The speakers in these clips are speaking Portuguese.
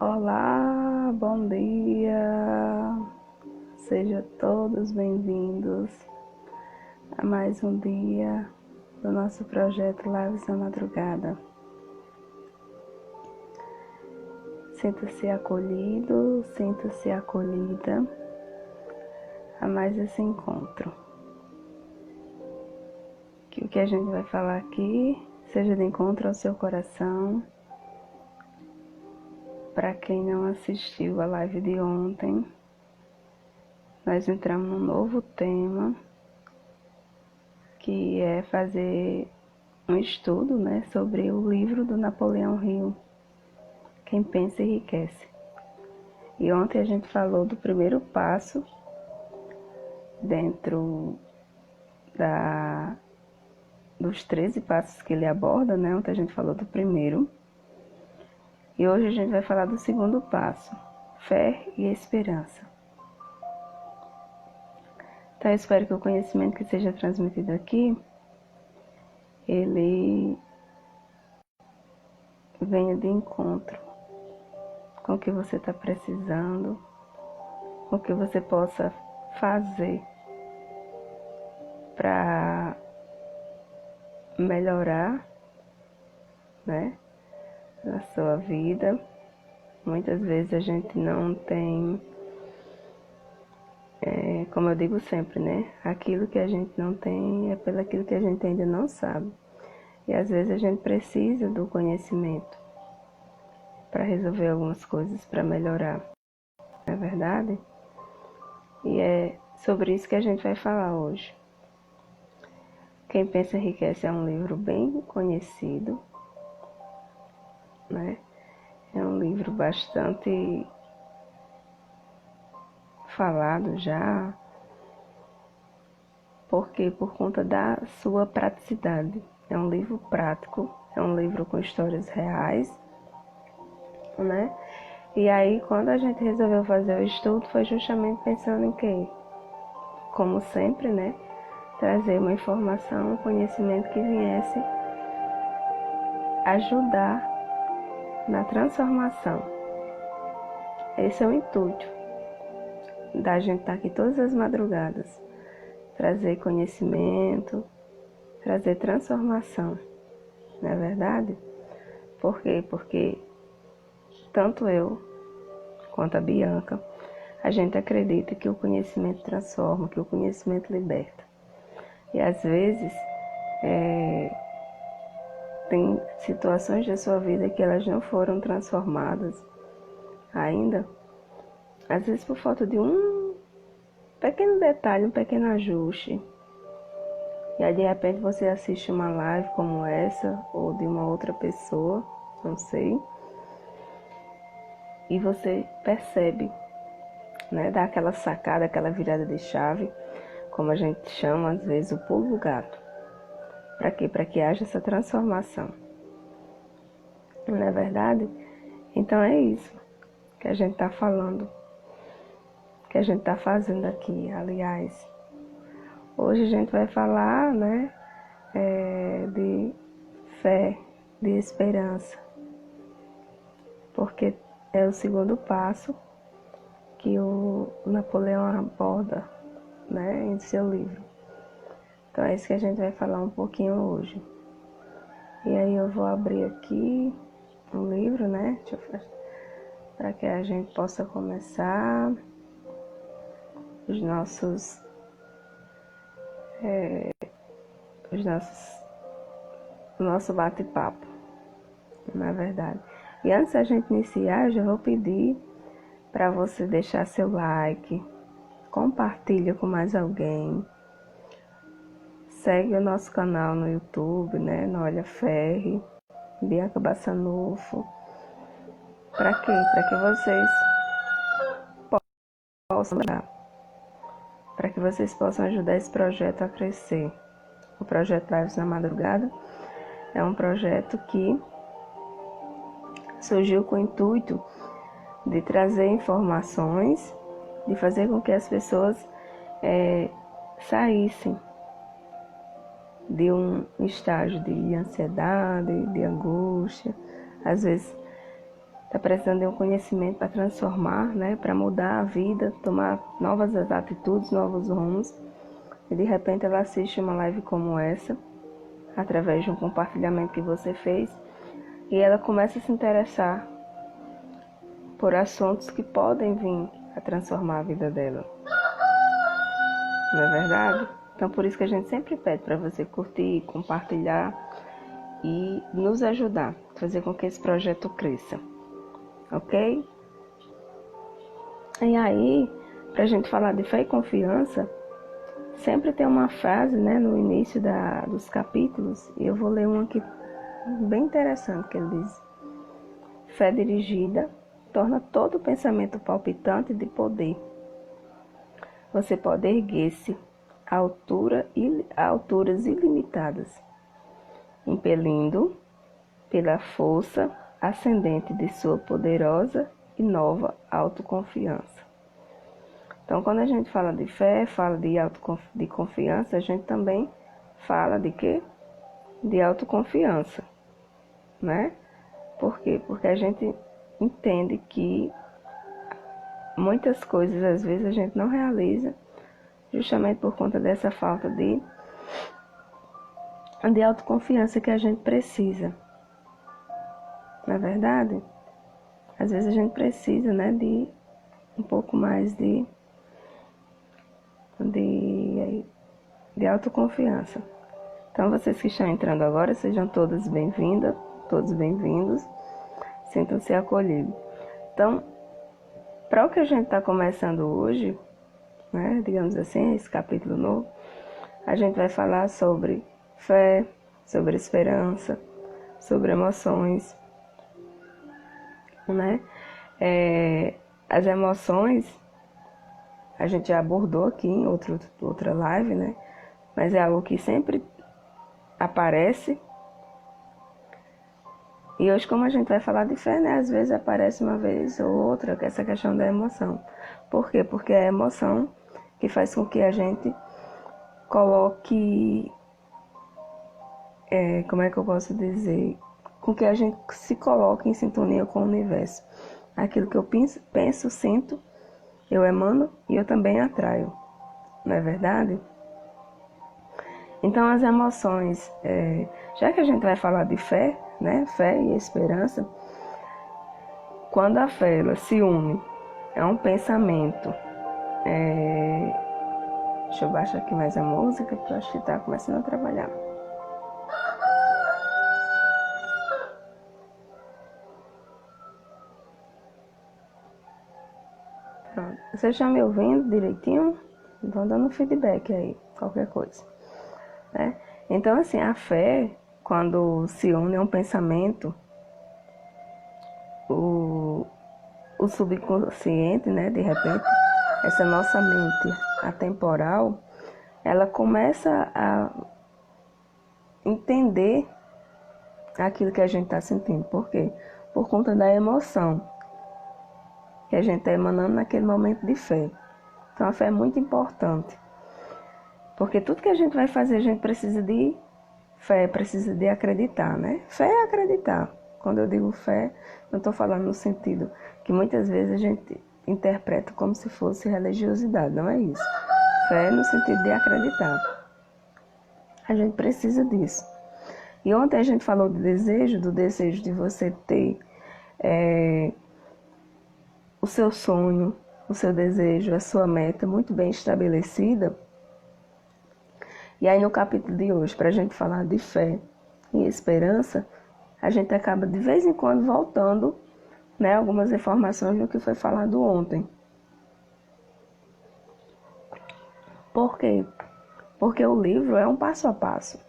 Olá, bom dia! Sejam todos bem-vindos a mais um dia do nosso projeto Lives na Madrugada. Sinta-se acolhido, sinta-se acolhida a mais esse encontro. Que o que a gente vai falar aqui seja de encontro ao seu coração. Para quem não assistiu a live de ontem, nós entramos num novo tema, que é fazer um estudo, sobre o livro do Napoleão Hill, Quem Pensa Enriquece. E ontem a gente falou do primeiro passo dentro dos 13 passos que ele aborda, né? Ontem a gente falou do primeiro. E hoje a gente vai falar do segundo passo, fé e esperança. Então eu espero que o conhecimento que seja transmitido aqui, ele venha de encontro com o que você está precisando, com o que você possa fazer para melhorar, na sua vida. Muitas vezes a gente não tem, como eu digo sempre, aquilo que a gente não tem é pelo aquilo que a gente ainda não sabe. E às vezes a gente precisa do conhecimento para resolver algumas coisas, para melhorar, não é verdade? E é sobre isso que a gente vai falar hoje. Quem Pensa Enriquece é um livro bem conhecido, É um livro bastante falado já, porque por conta da sua praticidade. É um livro prático, é um livro com histórias reais, E aí, quando a gente resolveu fazer o estudo, foi justamente pensando em quê? Como sempre, trazer uma informação, um conhecimento que viesse ajudar na transformação. Esse é o intuito da gente estar aqui todas as madrugadas. Trazer conhecimento, trazer transformação, não é verdade? Por quê? Porque tanto eu quanto a Bianca, a gente acredita que o conhecimento transforma, que o conhecimento liberta. E às vezes tem situações da sua vida que elas não foram transformadas ainda, às vezes por falta de um pequeno detalhe, um pequeno ajuste. E aí de repente você assiste uma live como essa, ou de uma outra pessoa, não sei, e você percebe, dá aquela sacada, aquela virada de chave, como a gente chama às vezes o pulo do gato. Para quê? Para que haja essa transformação. Não é verdade? Então é isso que a gente está falando, que a gente está fazendo aqui. Aliás, hoje a gente vai falar, de fé, de esperança, porque é o segundo passo que o Napoleão aborda, em seu livro. Então é isso que a gente vai falar um pouquinho hoje. E aí eu vou abrir aqui um livro, para que a gente possa começar o nosso bate-papo, na verdade. E antes da gente iniciar, eu já vou pedir para você deixar seu like, compartilha com mais alguém, segue o nosso canal no YouTube, no Olha Ferre, Bianca Bassanufo. Para quê? Para que vocês possam ajudar esse projeto a crescer. O projeto Lives na Madrugada é um projeto que surgiu com o intuito de trazer informações, de fazer com que as pessoas saíssem de um estágio de ansiedade, de angústia, às vezes está precisando de um conhecimento para transformar, né? Para mudar a vida, tomar novas atitudes, novos rumos. E de repente ela assiste uma live como essa, através de um compartilhamento que você fez, e ela começa a se interessar por assuntos que podem vir a transformar a vida dela. Não é verdade? Então por isso que a gente sempre pede para você curtir, compartilhar e nos ajudar a fazer com que esse projeto cresça. Ok? E aí, para a gente falar de fé e confiança, sempre tem uma frase, né, no início dos capítulos, e eu vou ler uma aqui bem interessante, que ele diz: fé dirigida torna todo pensamento palpitante de poder. Você pode erguer-se a alturas ilimitadas, impelindo pela força ascendente de sua poderosa e nova autoconfiança. Então, quando a gente fala de fé, fala de confiança, a gente também fala de quê? De autoconfiança, né? Por quê? Porque a gente entende que muitas coisas, às vezes, a gente não realiza justamente por conta dessa falta de autoconfiança que a gente precisa. Não é verdade? Às vezes a gente precisa, né, de um pouco mais de autoconfiança. Então, vocês que estão entrando agora, sejam todas bem-vindas, todos bem-vindos, sintam-se acolhidos. Então, para o que a gente está começando hoje, né, digamos assim, esse capítulo novo, a gente vai falar sobre fé, sobre esperança, sobre emoções, né? As emoções, a gente já abordou aqui em outra live, né? Mas é algo que sempre aparece. E hoje, como a gente vai falar de fé, né? Às vezes aparece uma vez ou outra essa questão da emoção. Por quê? Porque é a emoção que faz com que a gente coloque... como é que eu posso dizer? Com que a gente se coloque em sintonia com o universo. Aquilo que eu penso, sinto, eu emano e eu também atraio. Não é verdade? Então, as emoções, já que a gente vai falar de fé, né? Fé e esperança, quando a fé ela se une a um pensamento, deixa eu baixar aqui mais a música, porque eu acho que está começando a trabalhar. Pronto. Vocês estão me ouvindo direitinho? Estão dando feedback aí, qualquer coisa. Né? Então, assim, a fé, quando se une a um pensamento, o subconsciente, né, de repente, essa nossa mente atemporal, ela começa a entender aquilo que a gente está sentindo. Por quê? Por conta da emoção que a gente está emanando naquele momento de fé. Então, a fé é muito importante. Porque tudo que a gente vai fazer, a gente precisa de fé, precisa de acreditar, né? Fé é acreditar. Quando eu digo fé, não estou falando no sentido que muitas vezes a gente interpreta como se fosse religiosidade, não é isso. Fé é no sentido de acreditar. A gente precisa disso. E ontem a gente falou do desejo de você ter o seu sonho, o seu desejo, a sua meta muito bem estabelecida. E aí no capítulo de hoje, para a gente falar de fé e esperança, a gente acaba de vez em quando voltando, né, algumas informações do que foi falado ontem. Por quê? Porque o livro é um passo a passo.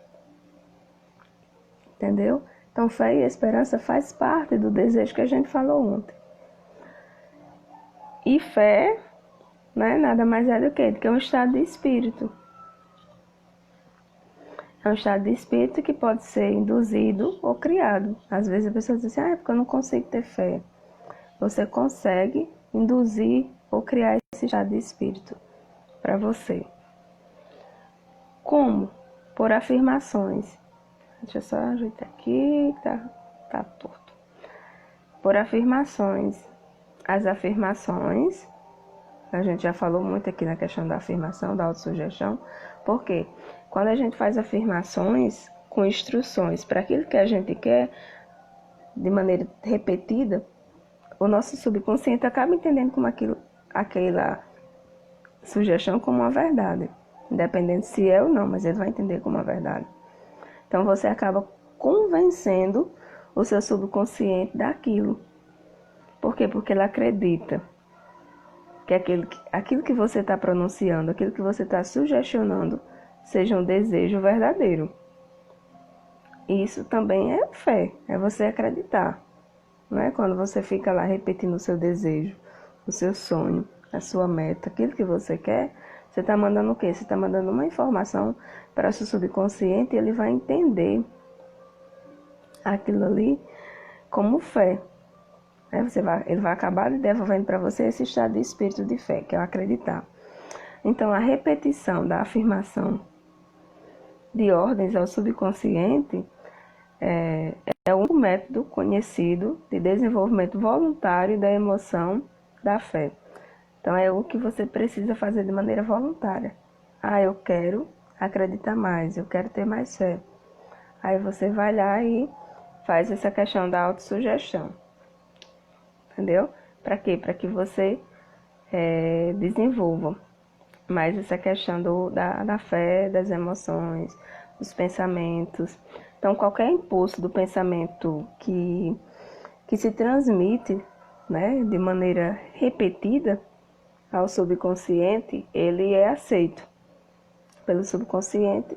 Entendeu? Então, fé e esperança faz parte do desejo que a gente falou ontem. E fé, né, nada mais é do que um estado de espírito. É um estado de espírito que pode ser induzido ou criado. Às vezes a pessoa diz assim, é porque eu não consigo ter fé. Você consegue induzir ou criar esse estado de espírito para você. Como? Por afirmações. Deixa eu só ajeitar aqui, tá torto. por afirmações. As afirmações, a gente já falou muito aqui na questão da afirmação, da autossugestão, porque quando a gente faz afirmações com instruções para aquilo que a gente quer, de maneira repetida, o nosso subconsciente acaba entendendo como aquela sugestão como uma verdade, independente se é ou não, mas ele vai entender como uma verdade. Então você acaba convencendo o seu subconsciente daquilo. Por quê? Porque ele acredita que aquilo que você está pronunciando, aquilo que você está sugestionando, seja um desejo verdadeiro. E isso também é fé, é você acreditar. Não é quando você fica lá repetindo o seu desejo, o seu sonho, a sua meta, aquilo que você quer, você está mandando o quê? Você está mandando uma informação para o seu subconsciente e ele vai entender aquilo ali como fé. Ele vai acabar devolvendo para você esse estado de espírito de fé, que é o acreditar. Então, a repetição da afirmação de ordens ao subconsciente é um método conhecido de desenvolvimento voluntário da emoção da fé. Então, é o que você precisa fazer de maneira voluntária. Eu quero acreditar mais, eu quero ter mais fé. Aí você vai lá e faz essa questão da autossugestão. Entendeu? Para quê? Para que você desenvolva mais essa questão da fé, das emoções, dos pensamentos. Então, qualquer impulso do pensamento que se transmite, né, de maneira repetida ao subconsciente, ele é aceito pelo subconsciente.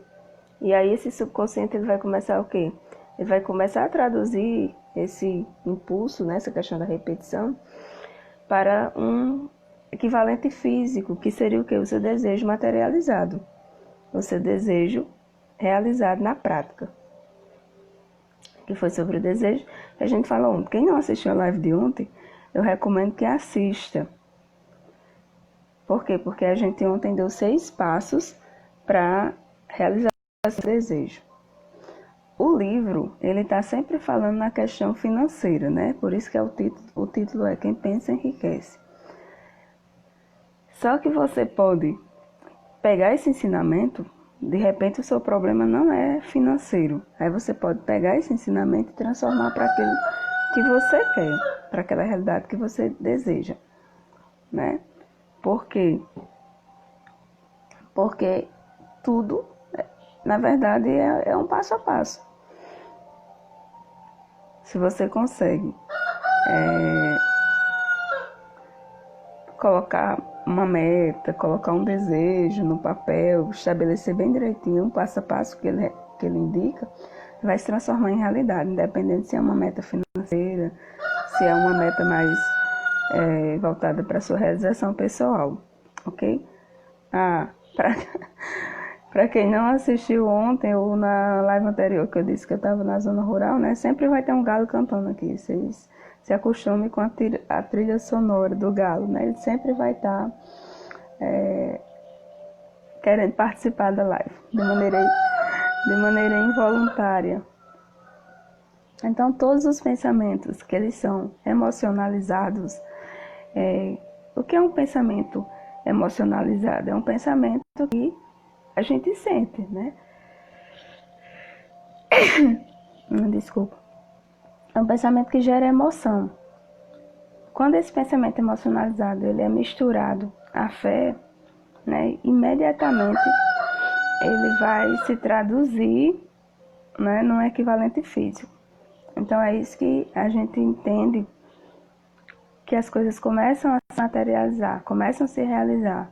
E aí esse subconsciente ele vai começar o quê? Ele vai começar a traduzir esse impulso, né, essa questão da repetição, para um equivalente físico, que seria o quê? O seu desejo materializado, o seu desejo realizado na prática. Que foi sobre o desejo que a gente falou ontem. Quem não assistiu a live de ontem, eu recomendo que assista. Por quê? Porque a gente ontem deu 6 passos para realizar esse desejo. O livro, ele está sempre falando na questão financeira, né? Por isso que o título é Quem Pensa Enriquece. Só que você pode pegar esse ensinamento, de repente o seu problema não é financeiro. Aí você pode pegar esse ensinamento e transformar para aquilo que você quer, para aquela realidade que você deseja, né? Por quê? Porque tudo, na verdade, é um passo a passo. Se você consegue colocar uma meta, colocar um desejo no papel, estabelecer bem direitinho um passo a passo que ele indica, vai se transformar em realidade, independente se é uma meta financeira, se é uma meta mais voltada para a sua realização pessoal, ok? Para quem não assistiu ontem ou na live anterior, que eu disse que eu estava na zona rural, né? Sempre vai ter um galo cantando aqui. Vocês se acostumem com a trilha sonora do galo, né? Ele sempre vai estar querendo participar da live, de maneira involuntária. Então, todos os pensamentos que eles são emocionalizados, o que é um pensamento emocionalizado? É um pensamento que a gente sente, né? Desculpa. É um pensamento que gera emoção. Quando esse pensamento emocionalizado ele é misturado à fé, né, imediatamente ele vai se traduzir, né, num equivalente físico. Então é isso que a gente entende, que as coisas começam a se materializar, começam a se realizar,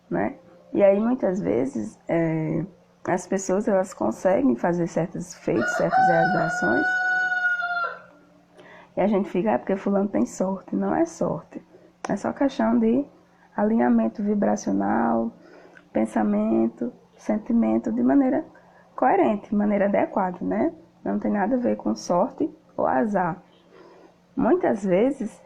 né? E aí muitas vezes as pessoas elas conseguem fazer certos feitos, certas realizações, e a gente fica, porque fulano tem sorte. Não é sorte, é só questão de alinhamento vibracional, pensamento, sentimento de maneira coerente, de maneira adequada, né? Não tem nada a ver com sorte ou azar. Muitas vezes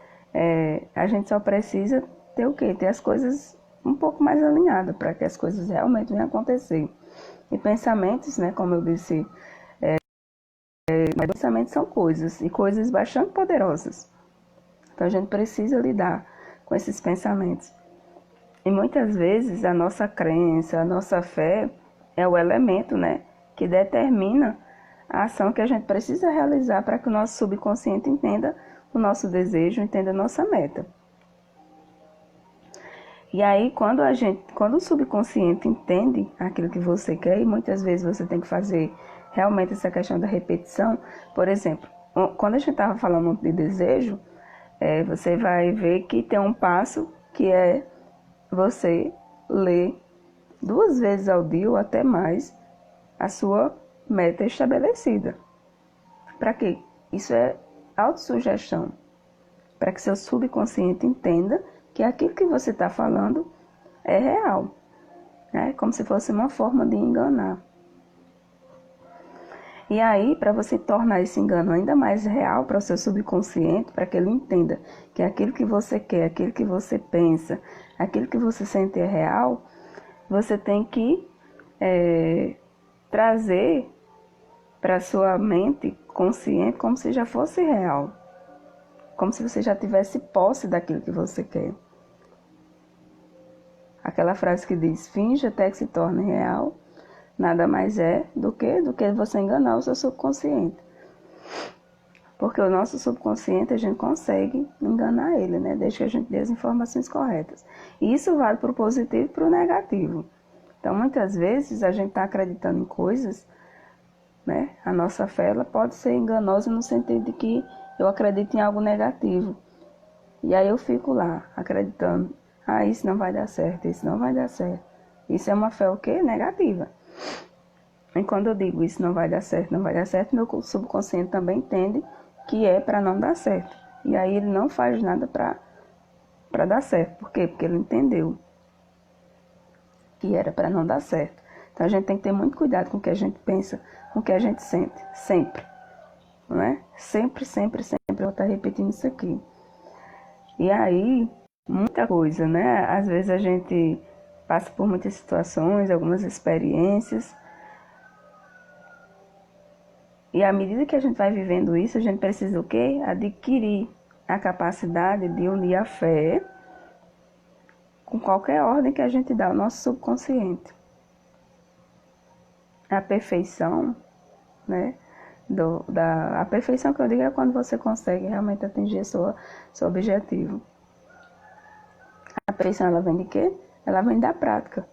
a gente só precisa ter o quê? Ter as coisas um pouco mais alinhadas para que as coisas realmente venham acontecer. E pensamentos, né, como eu disse mas pensamentos são coisas, e coisas bastante poderosas. Então a gente precisa lidar com esses pensamentos. E muitas vezes a nossa crença, a nossa fé é o elemento, né, que determina a ação que a gente precisa realizar para que o nosso subconsciente entenda o nosso desejo, entenda a nossa meta. E aí, quando o subconsciente entende aquilo que você quer, e muitas vezes você tem que fazer realmente essa questão da repetição. Por exemplo, quando a gente estava falando de desejo, você vai ver que tem um passo que é você ler 2 vezes ao dia ou até mais a sua meta estabelecida. Para quê? Isso é autossugestão. Para que seu subconsciente entenda que aquilo que você está falando é real. Né? Como se fosse uma forma de enganar. E aí, para você tornar esse engano ainda mais real para o seu subconsciente, para que ele entenda que aquilo que você quer, aquilo que você pensa, aquilo que você sente é real, você tem que trazer para a sua mente consciente como se já fosse real. Como se você já tivesse posse daquilo que você quer. Aquela frase que diz, finge até que se torne real, nada mais é do que você enganar o seu subconsciente. Porque o nosso subconsciente a gente consegue enganar ele, né? Desde que a gente dê as informações corretas. E isso vale para o positivo e para o negativo. Então, muitas vezes a gente está acreditando em coisas, né? A nossa fé ela pode ser enganosa no sentido de que eu acredito em algo negativo. E aí eu fico lá, acreditando. Isso não vai dar certo, isso não vai dar certo. Isso é uma fé o quê? Negativa. E quando eu digo isso não vai dar certo, meu subconsciente também entende que é para não dar certo. E aí ele não faz nada para dar certo. Por quê? Porque ele entendeu que era para não dar certo. Então a gente tem que ter muito cuidado com o que a gente pensa, com o que a gente sente, sempre. Não é? Sempre, sempre, sempre eu vou estar repetindo isso aqui. E aí, muita coisa, né? Às vezes a gente passa por muitas situações, algumas experiências. E à medida que a gente vai vivendo isso, a gente precisa o quê? Adquirir a capacidade de unir a fé com qualquer ordem que a gente dá ao nosso subconsciente. A perfeição, né? A perfeição que eu digo é quando você consegue realmente atingir seu objetivo. A perfeição ela vem de quê? Ela vem da prática.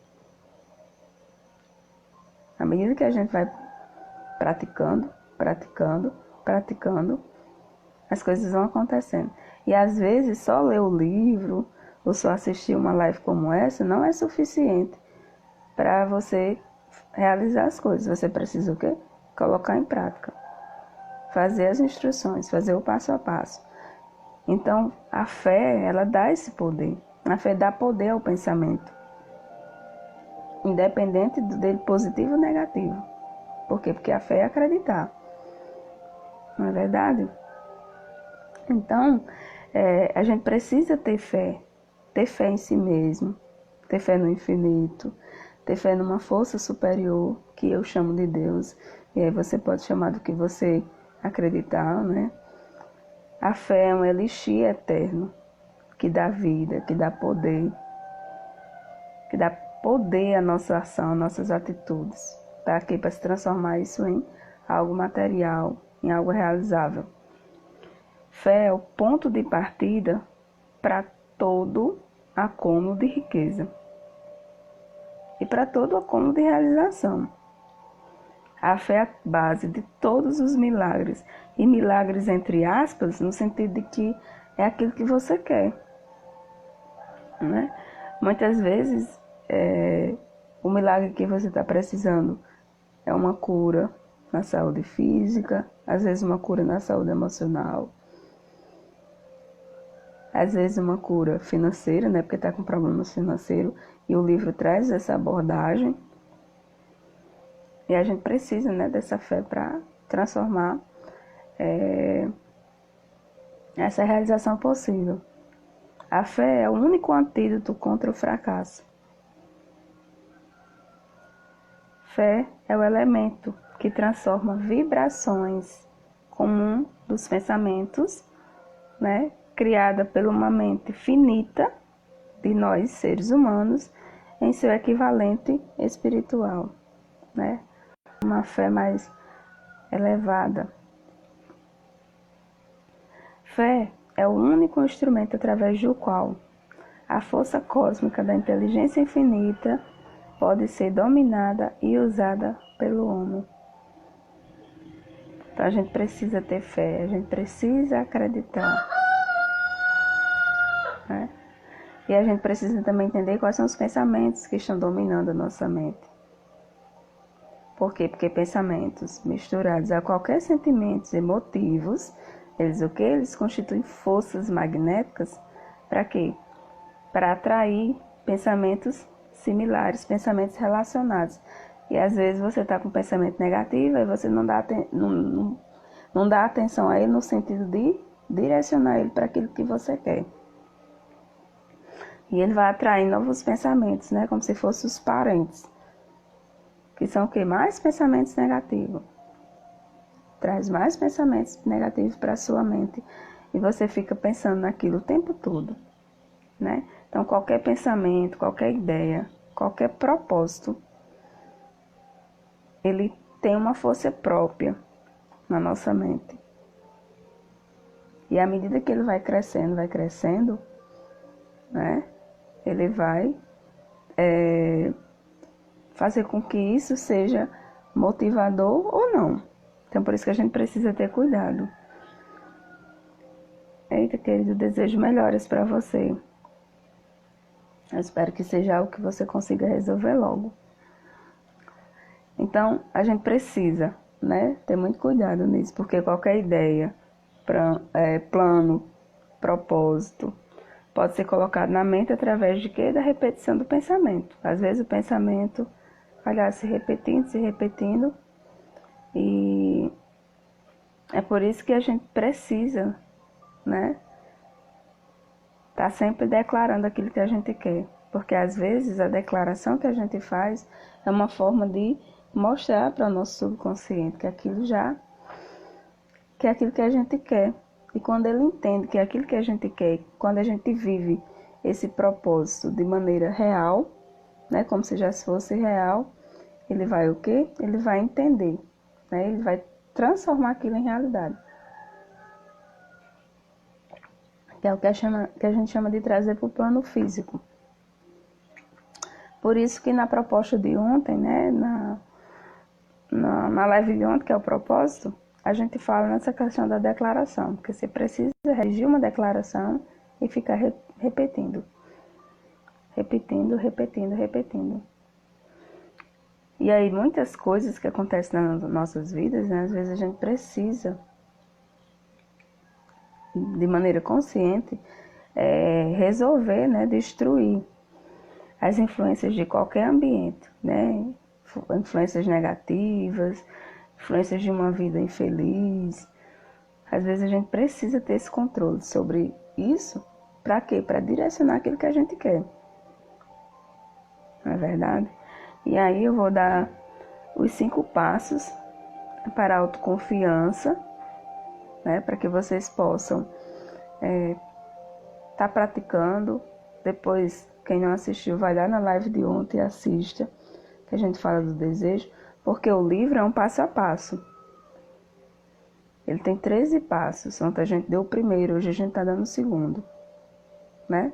À medida que a gente vai praticando, as coisas vão acontecendo. E às vezes só ler o livro ou só assistir uma live como essa não é suficiente para você realizar as coisas. Você precisa o quê? Colocar em prática. Fazer as instruções, fazer o passo a passo. Então, a fé, ela dá esse poder. A fé dá poder ao pensamento. Independente dele positivo ou negativo. Por quê? Porque a fé é acreditar. Não é verdade? Então, a gente precisa ter fé em si mesmo, ter fé no infinito, ter fé numa força superior, que eu chamo de Deus, e aí você pode chamar do que você acreditar, né? A fé é um elixir eterno, que dá vida, que dá poder à nossa ação, às nossas atitudes. Para quê? Para se transformar isso em algo material, em algo realizável. Fé é o ponto de partida para todo acúmulo de riqueza e para todo acúmulo de realização. A fé é a base de todos os milagres, e milagres entre aspas, no sentido de que é aquilo que você quer. Né? Muitas vezes, o milagre que você está precisando é uma cura na saúde física, às vezes uma cura na saúde emocional, às vezes uma cura financeira, né, porque está com problemas financeiros, e o livro traz essa abordagem. E a gente precisa, né, dessa fé para transformar essa realização possível. A fé é o único antídoto contra o fracasso. Fé é o elemento que transforma vibrações comum dos pensamentos, né, criada por uma mente finita de nós, seres humanos, em seu equivalente espiritual, né? Uma fé mais elevada. Fé é o único instrumento através do qual a força cósmica da inteligência infinita pode ser dominada e usada pelo homem. Então a gente precisa ter fé, a gente precisa acreditar, né? E a gente precisa também entender quais são os pensamentos que estão dominando a nossa mente. Por quê? Porque pensamentos misturados a qualquer sentimentos emotivos, eles o quê? Eles constituem forças magnéticas para quê? Para atrair pensamentos similares, pensamentos relacionados. E às vezes você está com um pensamento negativo e você não dá atenção a ele no sentido de direcionar ele para aquilo que você quer. E ele vai atrair novos pensamentos, né? Como se fossem os parentes. Que são o quê? Mais pensamentos negativos. Traz mais pensamentos negativos para a sua mente. E você fica pensando naquilo o tempo todo, né? Então, qualquer pensamento, qualquer ideia, qualquer propósito, ele tem uma força própria na nossa mente. E à medida que ele vai crescendo, né? Ele vai fazer com que isso seja motivador ou não. Então, por isso que a gente precisa ter cuidado. Eita, querido, desejo melhoras para você. Eu espero que seja algo que você consiga resolver logo. Então, a gente precisa, né, ter muito cuidado nisso, porque qualquer ideia, plano, propósito, pode ser colocado na mente através de quê? Da repetição do pensamento. Às vezes o pensamento vai se repetindo, e é por isso que a gente precisa, né, tá sempre declarando aquilo que a gente quer. Porque às vezes a declaração que a gente faz é uma forma de mostrar para o nosso subconsciente que aquilo que é aquilo que a gente quer. E quando ele entende que é aquilo que a gente quer, quando a gente vive esse propósito de maneira real, né, como se já fosse real, ele vai o quê? Ele vai entender, né? Ele vai transformar aquilo em realidade. Que é o que a gente chama de trazer para o plano físico. Por isso que na proposta de ontem, né, na live de ontem, que é o propósito, a gente fala nessa questão da declaração, porque você precisa redigir uma declaração e ficar repetindo. E aí muitas coisas que acontecem nas nossas vidas, né, às vezes a gente precisa, de maneira consciente, resolver, né, destruir as influências de qualquer ambiente, né, influências negativas, influências de uma vida infeliz. Às vezes a gente precisa ter esse controle sobre isso, para quê? Para direcionar aquilo que a gente quer. Não é verdade? E aí eu vou dar os 5 passos para a autoconfiança, né? Para que vocês possam tá praticando. Depois, quem não assistiu, vai lá na live de ontem e assista, que a gente fala do desejo, porque o livro é um passo a passo. Ele tem 13 passos. Ontem a gente deu o primeiro, hoje a gente tá dando o segundo, né?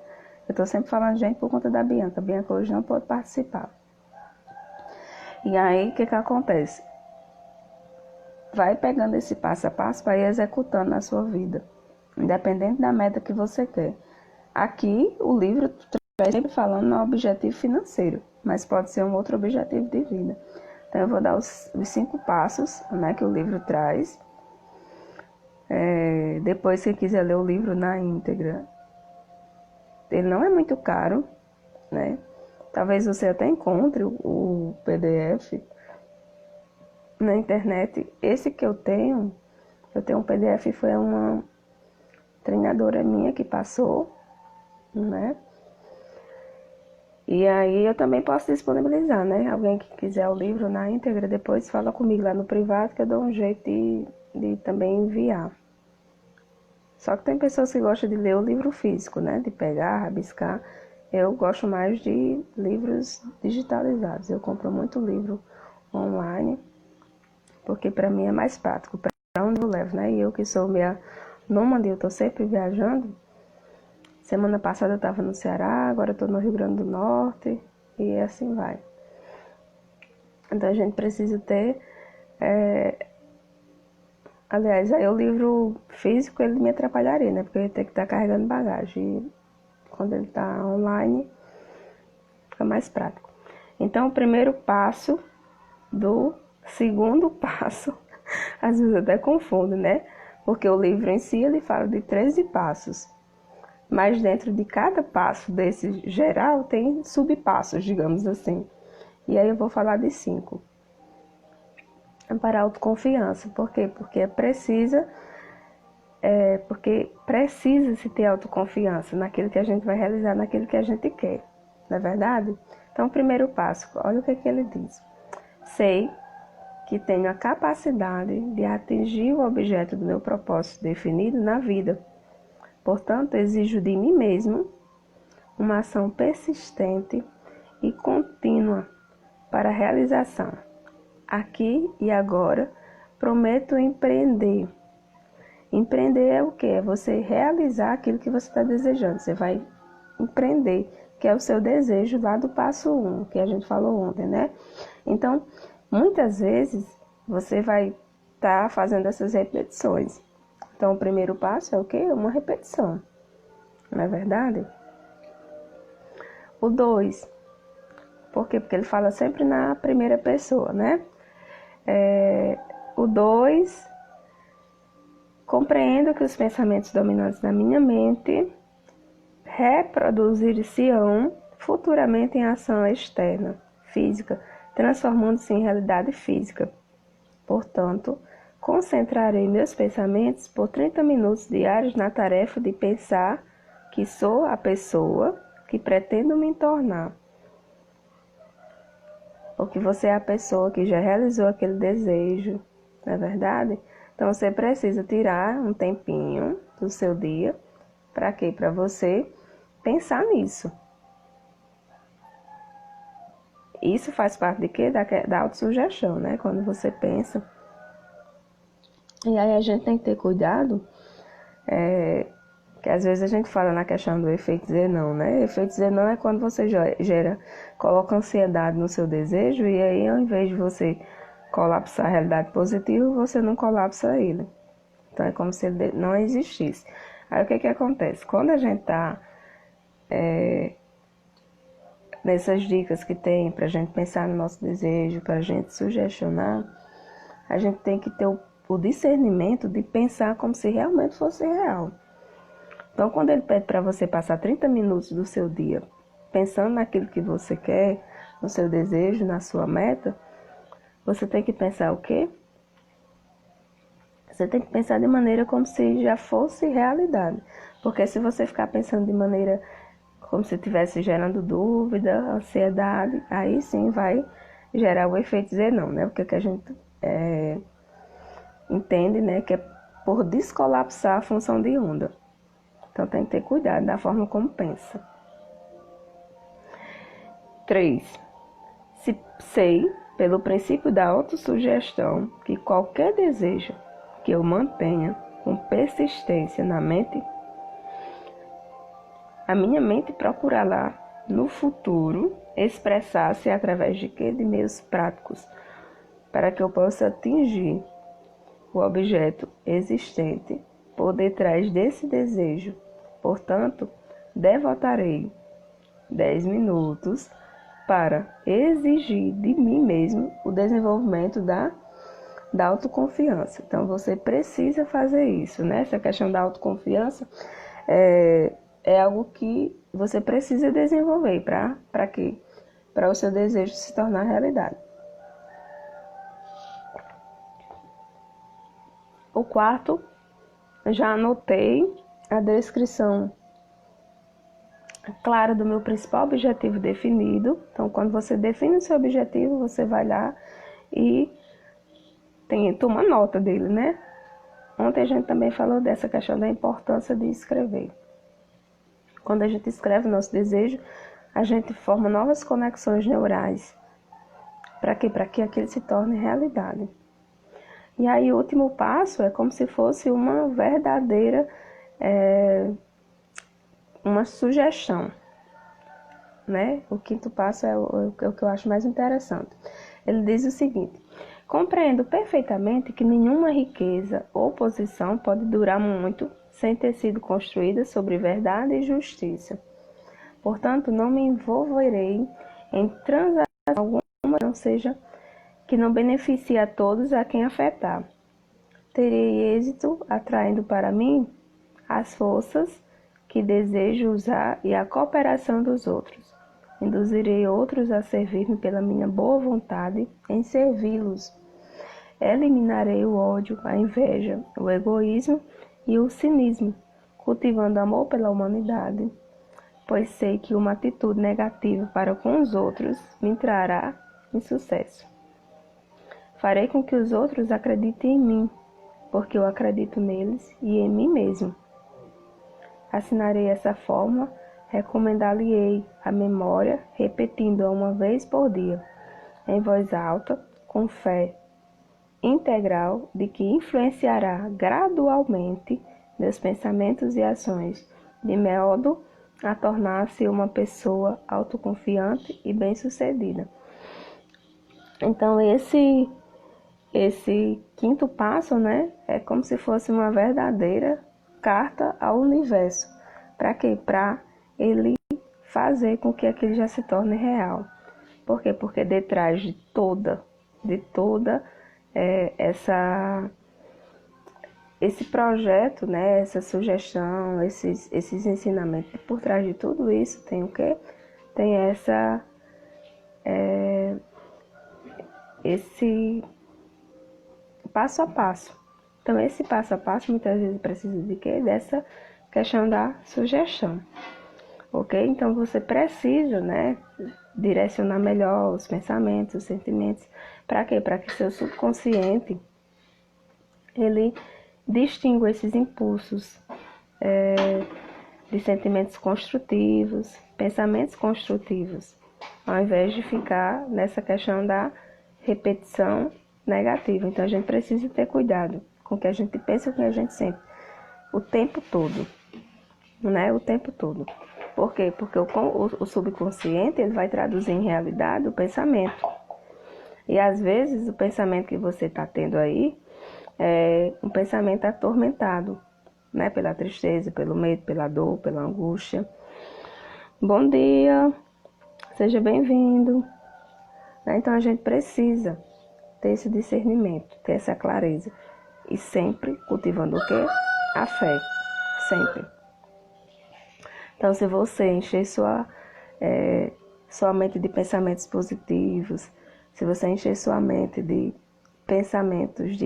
Eu tô sempre falando gente por conta da Bianca. A Bianca hoje não pode participar. E aí, o que acontece? Vai pegando esse passo a passo para ir executando na sua vida, independente da meta que você quer. Aqui, o livro traz sempre falando no objetivo financeiro, mas pode ser um outro objetivo de vida. Então, eu vou dar os 5 passos, né, que o livro traz. Depois, se quiser ler o livro na íntegra, ele não é muito caro, né? Talvez você até encontre o PDF na internet. Esse que eu tenho um PDF, foi uma treinadora minha que passou, né? E aí eu também posso disponibilizar, né? Alguém que quiser o livro na íntegra, depois fala comigo lá no privado, que eu dou um jeito de de também enviar. Só que tem pessoas que gostam de ler o livro físico, né? De pegar, rabiscar. Eu gosto mais de livros digitalizados. Eu compro muito livro online, porque para mim é mais prático. Para onde eu levo, né? E eu que sou meia nômade, eu estou sempre viajando. Semana passada eu estava no Ceará, agora eu estou no Rio Grande do Norte, e assim vai. Então a gente precisa ter... Aliás, aí o livro físico ele me atrapalharia, né? Porque eu ia ter que estar carregando bagagem. E quando ele está online, fica mais prático. Então, o primeiro passo do segundo passo, às vezes até confundo, né? Porque o livro em si, ele fala de 13 passos. Mas dentro de cada passo desse geral, tem subpassos, digamos assim. E aí eu vou falar de 5. Para a autoconfiança. Por quê? Porque precisa-se ter autoconfiança naquilo que a gente vai realizar, naquilo que a gente quer. Não é verdade? Então, o primeiro passo, olha o que ele diz. Sei que tenho a capacidade de atingir o objeto do meu propósito definido na vida. Portanto, exijo de mim mesmo uma ação persistente e contínua para a realização. Aqui e agora, prometo empreender. Empreender é o quê? É você realizar aquilo que você está desejando. Você vai empreender, que é o seu desejo lá do passo 1, que a gente falou ontem, né? Então, muitas vezes, você vai estar fazendo essas repetições. Então, o primeiro passo é o quê? Uma repetição. Não é verdade? O 2. Por quê? Porque ele fala sempre na primeira pessoa, né? O 2, compreendo que os pensamentos dominantes na minha mente reproduzir-se-ão futuramente em ação externa, física, transformando-se em realidade física. Portanto, concentrarei meus pensamentos por 30 minutos diários na tarefa de pensar que sou a pessoa que pretendo me tornar. Ou que você é a pessoa que já realizou aquele desejo, não é verdade? Então você precisa tirar um tempinho do seu dia. Para quê? Para você pensar nisso. Isso faz parte de quê? Da autossugestão, né? Quando você pensa. E aí a gente tem que ter cuidado, que às vezes a gente fala na questão do efeito Zenon, né? Efeito Zenon é quando você coloca ansiedade no seu desejo e aí ao invés de você colapsar a realidade positiva, você não colapsa ele. Então é como se ele não existisse. Aí o que acontece? Quando a gente está nessas dicas que tem para a gente pensar no nosso desejo, para a gente sugestionar, a gente tem que ter o discernimento de pensar como se realmente fosse real. Então, quando ele pede para você passar 30 minutos do seu dia pensando naquilo que você quer, no seu desejo, na sua meta, você tem que pensar o quê? Você tem que pensar de maneira como se já fosse realidade. Porque se você ficar pensando de maneira como se estivesse gerando dúvida, ansiedade, aí sim vai gerar o efeito Zenon, né? Porque o que a gente entende, né, que é por descolapsar a função de onda. Então tem que ter cuidado da forma como pensa. 3. Se sei, pelo princípio da autossugestão, que qualquer desejo que eu mantenha com persistência na mente, a minha mente procurará no futuro expressar-se através de quê? De meios práticos, para que eu possa atingir o objeto existente por detrás desse desejo. Portanto, devotarei 10 minutos para exigir de mim mesmo o desenvolvimento da autoconfiança. Então, você precisa fazer isso, né? Essa questão da autoconfiança é algo que você precisa desenvolver. Para quê? Para o seu desejo se tornar realidade. O 4, já anotei a descrição clara do meu principal objetivo definido. Então, quando você define o seu objetivo, você vai lá e toma nota dele, né? Ontem a gente também falou dessa questão da importância de escrever. Quando a gente escreve o nosso desejo, a gente forma novas conexões neurais. Para quê? Para que aquilo se torne realidade. E aí o último passo é como se fosse uma verdadeira, uma sugestão, né? O quinto passo é o que eu acho mais interessante. Ele diz o seguinte: compreendo perfeitamente que nenhuma riqueza ou posição pode durar muito sem ter sido construída sobre verdade e justiça. Portanto, não me envolverei em transação alguma que não seja que não beneficie a todos a quem afetar. Terei êxito atraindo para mim as forças que desejo usar e a cooperação dos outros. Induzirei outros a servir-me pela minha boa vontade em servi-los. Eliminarei o ódio, a inveja, o egoísmo e o cinismo, cultivando amor pela humanidade, pois sei que uma atitude negativa para com os outros me trará insucesso. Farei com que os outros acreditem em mim, porque eu acredito neles e em mim mesmo. Assinarei essa fórmula, recomendar-lhe-ei a memória, repetindo-a uma vez por dia, em voz alta, com fé integral de que influenciará gradualmente meus pensamentos e ações, de modo a tornar-se uma pessoa autoconfiante e bem-sucedida. Então, esse quinto passo, né, é como se fosse uma verdadeira carta ao universo. Para quê? Para ele fazer com que aquilo já se torne real. Por quê? Porque detrás de toda esse projeto, né, essa sugestão, esses ensinamentos, por trás de tudo isso tem o quê? Tem esse passo a passo. Então, esse passo a passo muitas vezes precisa de quê? Dessa questão da sugestão. Ok? Então, você precisa, né, direcionar melhor os pensamentos, os sentimentos. Para quê? Para que seu subconsciente, ele distingua esses impulsos de sentimentos construtivos, pensamentos construtivos, ao invés de ficar nessa questão da repetição negativa. Então, a gente precisa ter cuidado com o que a gente pensa e o que a gente sente o tempo todo, né? O tempo todo. Por quê? Porque o subconsciente, ele vai traduzir em realidade o pensamento. E às vezes o pensamento que você está tendo aí é um pensamento atormentado, né? Pela tristeza, pelo medo, pela dor, pela angústia. Bom dia, seja bem-vindo. Então a gente precisa ter esse discernimento, ter essa clareza. E sempre cultivando o quê? A fé. Sempre. Então, se você encher sua mente de pensamentos positivos, se você encher sua mente de pensamentos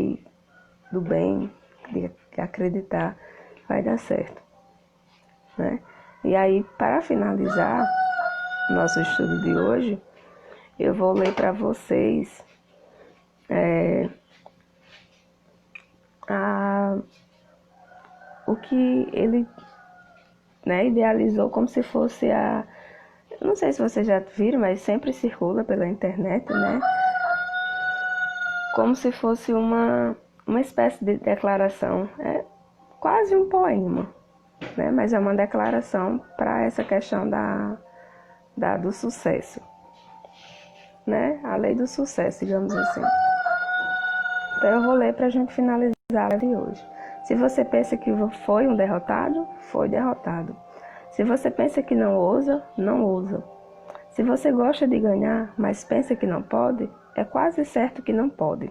do bem, de acreditar, vai dar certo, né? E aí, para finalizar nosso estudo de hoje, eu vou ler para vocês o que ele, né, idealizou como se fosse não sei se vocês já viram, mas sempre circula pela internet, né? Como se fosse uma espécie de declaração. É quase um poema, né? Mas é uma declaração para essa questão do sucesso, né? A lei do sucesso, digamos assim. Então eu vou ler para a gente finalizar a live de hoje. Se você pensa que foi um derrotado, foi derrotado. Se você pensa que não ousa, não ousa. Se você gosta de ganhar, mas pensa que não pode, é quase certo que não pode.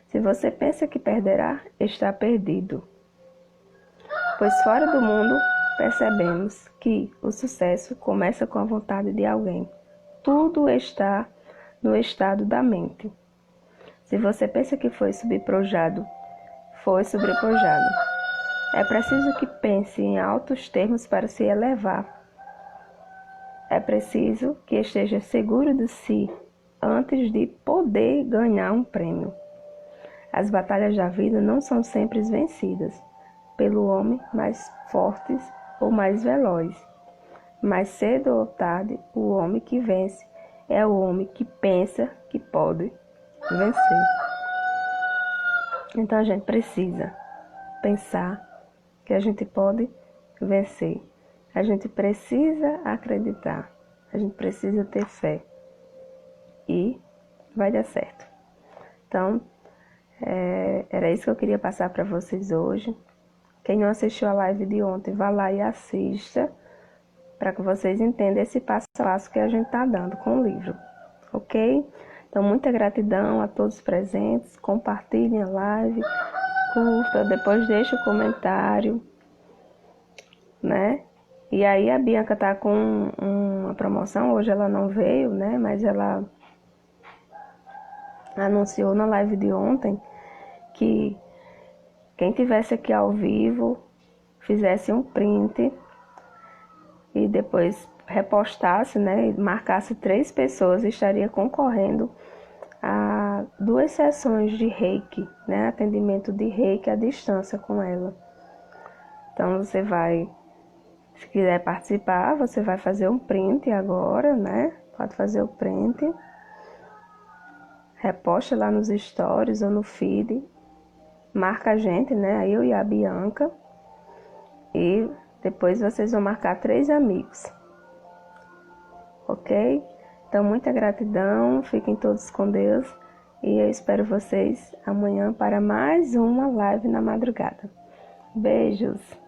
Se você pensa que perderá, está perdido. Pois fora do mundo, percebemos que o sucesso começa com a vontade de alguém. Tudo está no estado da mente. Se você pensa que foi sobrepujado, foi sobrepujado. É preciso que pense em altos termos para se elevar. É preciso que esteja seguro de si antes de poder ganhar um prêmio. As batalhas da vida não são sempre vencidas pelo homem mais forte ou mais veloz. Mais cedo ou tarde, o homem que vence é o homem que pensa que pode vencer. Então a gente precisa pensar que a gente pode vencer. A gente precisa acreditar. A gente precisa ter fé. E vai dar certo. Então, era isso que eu queria passar para vocês hoje. Quem não assistiu a live de ontem, vá lá e assista, para que vocês entendam esse passo a passo que a gente está dando com o livro, ok? Então, muita gratidão a todos os presentes, compartilhem a live, curta, depois deixa o comentário, né? E aí a Bianca tá com uma promoção, hoje ela não veio, né? Mas ela anunciou na live de ontem que quem tivesse aqui ao vivo fizesse um print e depois repostasse, né, e marcasse 3 pessoas, estaria concorrendo a 2 sessões de Reiki, né, atendimento de Reiki à distância com ela. Então você vai, se quiser participar, você vai fazer um print agora, né, pode fazer o print, reposta lá nos stories ou no feed, marca a gente, né, eu e a Bianca, e depois vocês vão marcar 3 amigos, ok? Então, muita gratidão, fiquem todos com Deus e eu espero vocês amanhã para mais uma live na madrugada. Beijos!